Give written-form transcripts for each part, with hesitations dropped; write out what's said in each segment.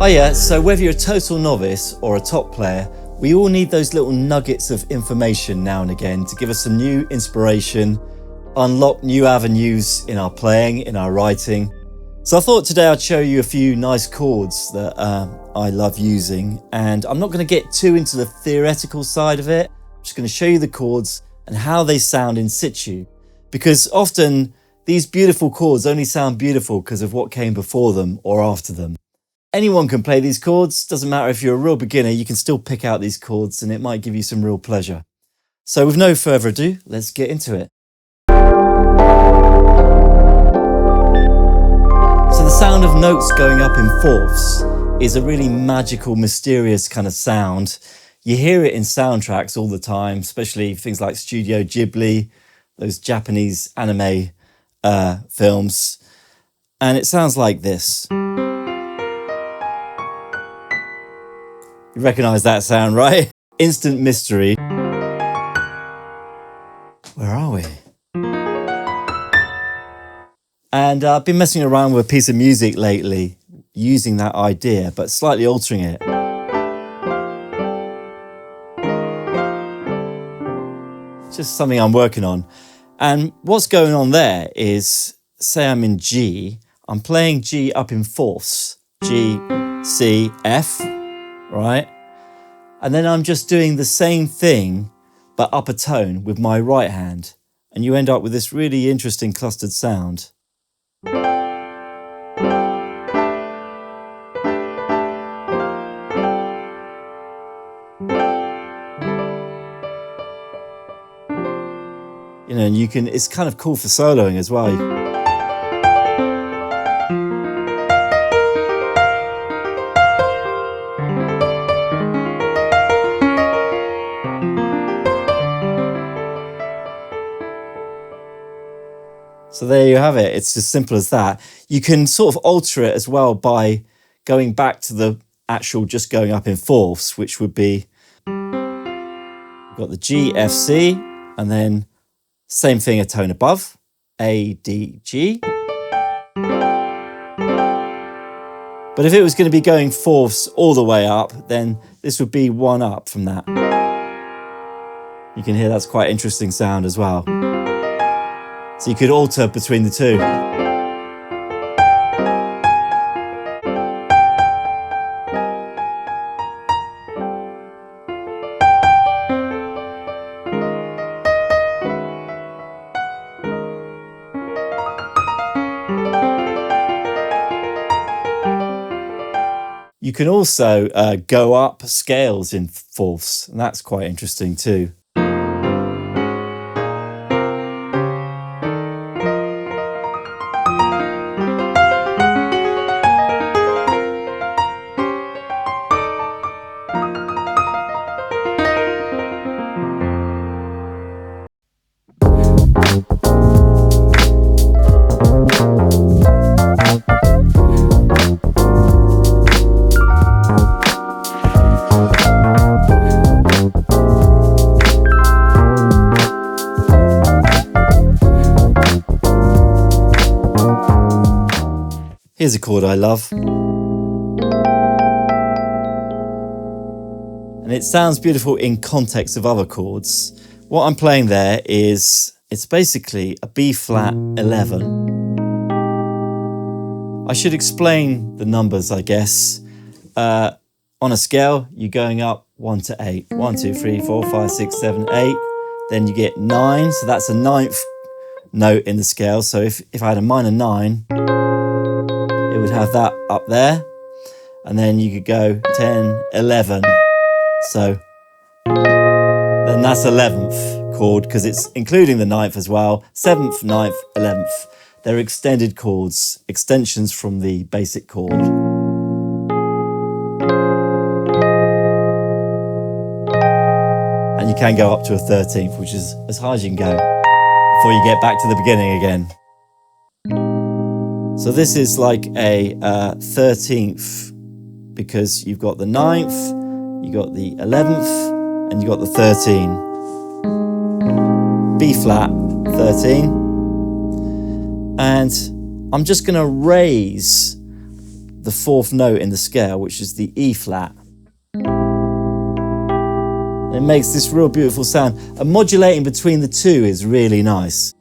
Oh yeah, so whether you're a total novice or a top player, we all need those little nuggets of information now and again to give us some new inspiration, unlock new avenues in our playing, in our writing. So I thought today I'd show you a few nice chords that I love using, and I'm not going to get too into the theoretical side of it. I'm just going to show you the chords and how they sound in situ, because often these beautiful chords only sound beautiful because of what came before them or after them. Anyone can play these chords, doesn't matter if you're a real beginner, you can still pick out these chords and it might give you some real pleasure. So with no further ado, let's get into it. So the sound of notes going up in fourths is a really magical, mysterious kind of sound. You hear it in soundtracks all the time, especially things like Studio Ghibli, those Japanese anime films. And it sounds like this. You recognize that sound, right? Instant mystery. Where are we? And I've been messing around with a piece of music lately, using that idea, but slightly altering it. Just something I'm working on. And what's going on there is, say I'm in G, I'm playing G up in fourths. G, C, F. Right? And then I'm just doing the same thing, but up a tone with my right hand. And you end up with this really interesting clustered sound. You know, and it's kind of cool for soloing as well. So there you have it. It's as simple as that. You can sort of alter it as well by going back to the actual just going up in fourths, which would be, we've got the G, F, C, and then same thing a tone above, A, D, G. But if it was going to be going fourths all the way up, then this would be one up from that. You can hear that's quite interesting sound as well. So you could alter between the two. You can also go up scales in fourths, and that's quite interesting too. Here's a chord I love. And it sounds beautiful in context of other chords. What I'm playing there is, it's basically a B flat 11. I should explain the numbers, I guess. On a scale, you're going up 1 to 8. 1, 2, 3, 4, 5, 6, 7, 8. Then you get 9, so that's a ninth note in the scale. So if I had a minor 9, it would have that up there, and then you could go 10, 11. So then that's 11th chord, because it's including the ninth as well. 7th, 9th, 11th. They're extended chords, extensions from the basic chord. And you can go up to a 13th, which is as high as you can go before you get back to the beginning again. So this is like a 13th, because you've got the 9th, you got the 11th, and you got the 13. B flat, 13. And I'm just going to raise the fourth note in the scale, which is the E flat. It makes this real beautiful sound, and modulating between the two is really nice.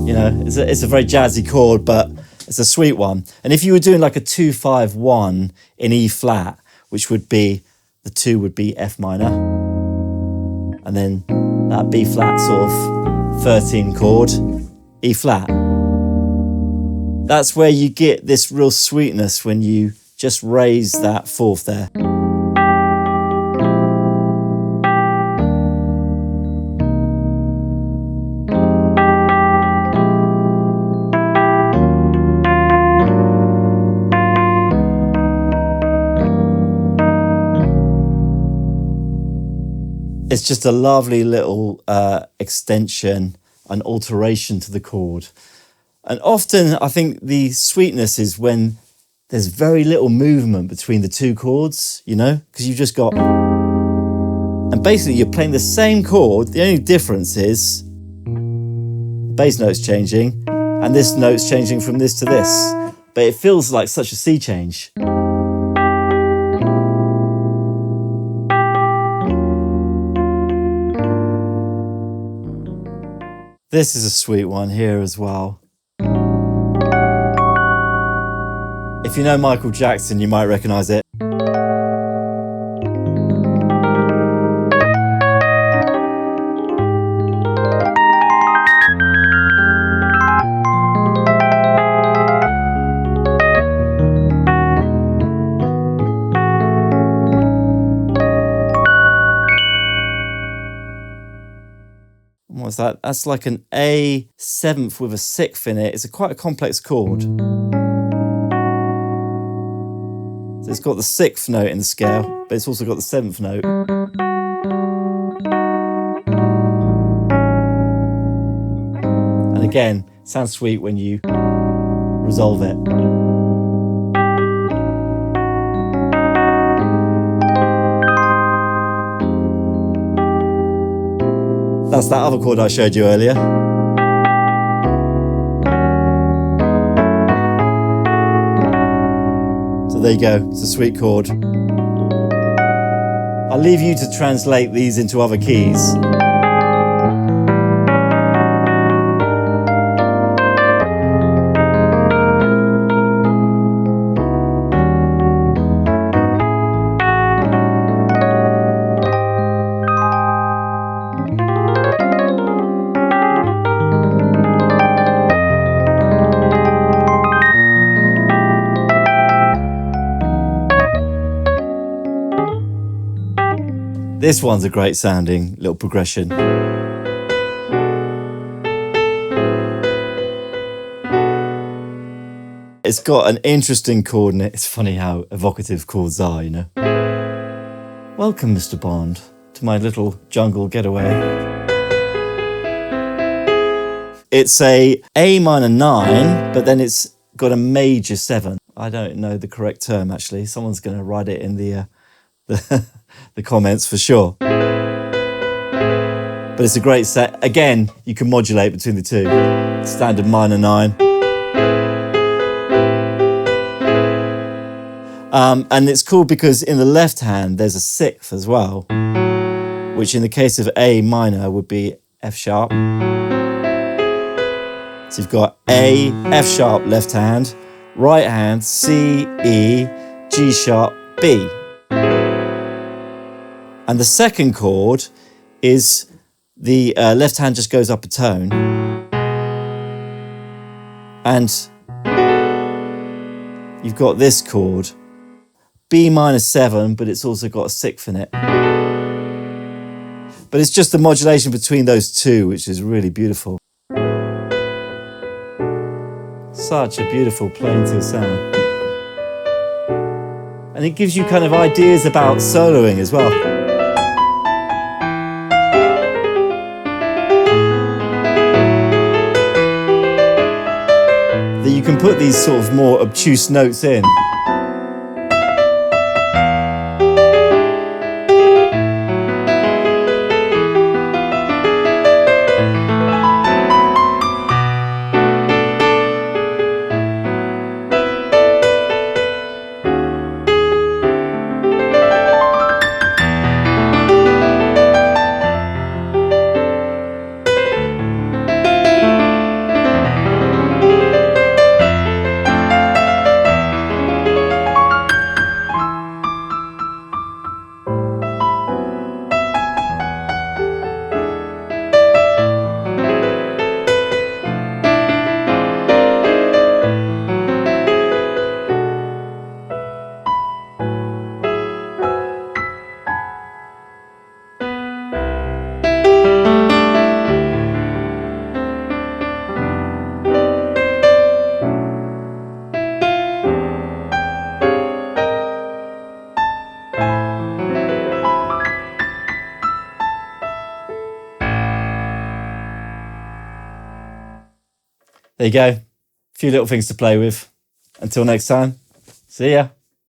You know, it's a very jazzy chord, but it's a sweet one. And if you were doing like a 2-5-1 in E flat, which would be, the 2 would be F minor, and then that B flat sort of 13 chord, E flat. That's where you get this real sweetness when you just raise that fourth there. It's just a lovely little extension and alteration to the chord. And often I think the sweetness is when there's very little movement between the two chords, you know, because you've just got, and basically you're playing the same chord. The only difference is the bass note's changing and this note's changing from this to this, but it feels like such a sea change. This is a sweet one here as well. If you know Michael Jackson, you might recognize it. What's that? That's like an A seventh with a sixth in it. It's quite a complex chord. So it's got the sixth note in the scale, but it's also got the seventh note. And again, it sounds sweet when you resolve it. That's that other chord I showed you earlier. So there you go, it's a sweet chord. I'll leave you to translate these into other keys. This one's a great sounding little progression. It's got an interesting chord in it. It's funny how evocative chords are, you know. Welcome, Mr. Bond, to my little jungle getaway. It's a A minor 9, but then it's got a major 7. I don't know the correct term, actually. Someone's going to write it in the comments for sure. But it's a great set. Again, you can modulate between the two. Standard minor 9. And it's cool because in the left hand, there's a sixth as well, which in the case of A minor would be F sharp. So you've got A, F sharp left hand, right hand, C, E, G sharp, B. And the second chord is the left hand just goes up a tone. And you've got this chord, B minor 7, but it's also got a sixth in it. But it's just the modulation between those two, which is really beautiful. Such a beautiful playing to sound. And it gives you kind of ideas about soloing as well. That you can put these sort of more obtuse notes in. there you go. A few little things to play with. Until next time, see ya.